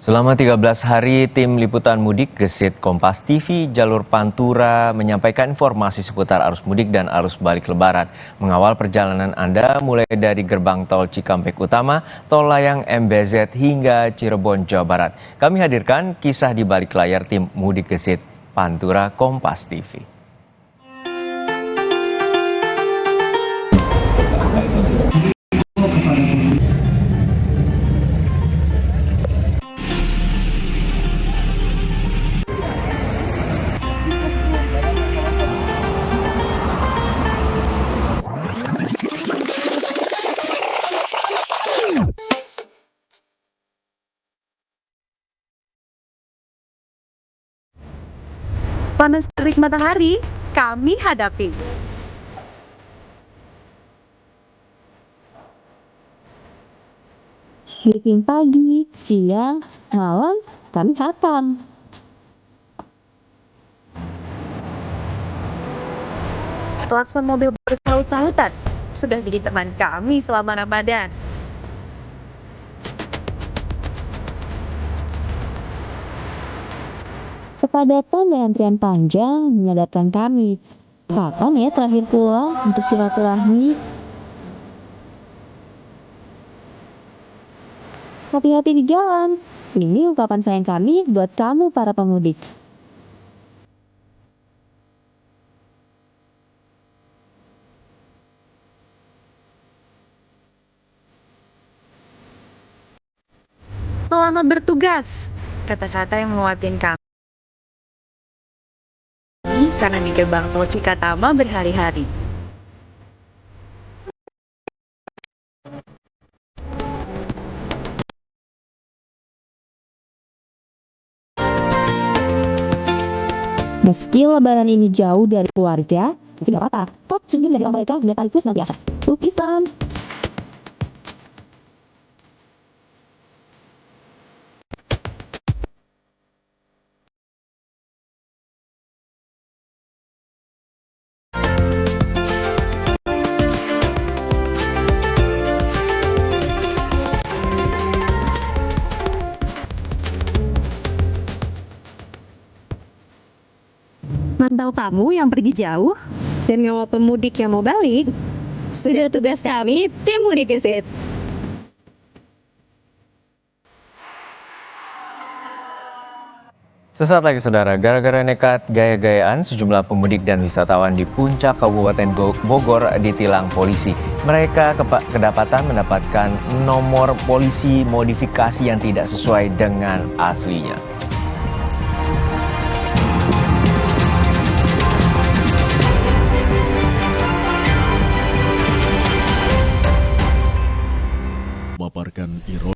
Selama 13 hari, tim liputan mudik Gesit Kompas TV jalur Pantura menyampaikan informasi seputar arus mudik dan arus balik Lebaran. Mengawal perjalanan Anda mulai dari gerbang tol Cikampek Utama, tol layang MBZ hingga Cirebon, Jawa Barat. Kami hadirkan kisah di balik layar tim mudik Gesit Pantura Kompas TV. Panas terik matahari, kami hadapi. Briefing pagi, siang, malam, kami hatam. Klakson mobil bersaut-sautan sudah jadi teman kami selama Ramadan. Kepadatan dan antrian panjang menyadarkan kami. Kapan ya terakhir pulang untuk silaturahmi? Hati-hati di jalan. Ini ungkapan sayang kami buat kamu para pemudik. Selamat bertugas, kata-kata yang menguatkan kami. Karena di gerbang tol Cikatama berhari-hari. Meski lebaran ini jauh dari keluarga, tapi gak apa-apa. Top senyum dari orang mereka melihat Alifus nanti biasa. Lukisan. Mantau tamu yang pergi jauh dan ngawal pemudik yang mau balik. Sudah tugas kami, tim mudik Gesit. Sesaat lagi saudara, gara-gara nekat gaya-gayaan, sejumlah pemudik dan wisatawan di puncak Kabupaten Bogor ditilang polisi. Mereka kedapatan mendapatkan nomor polisi modifikasi yang tidak sesuai dengan aslinya. Memaparkan ironi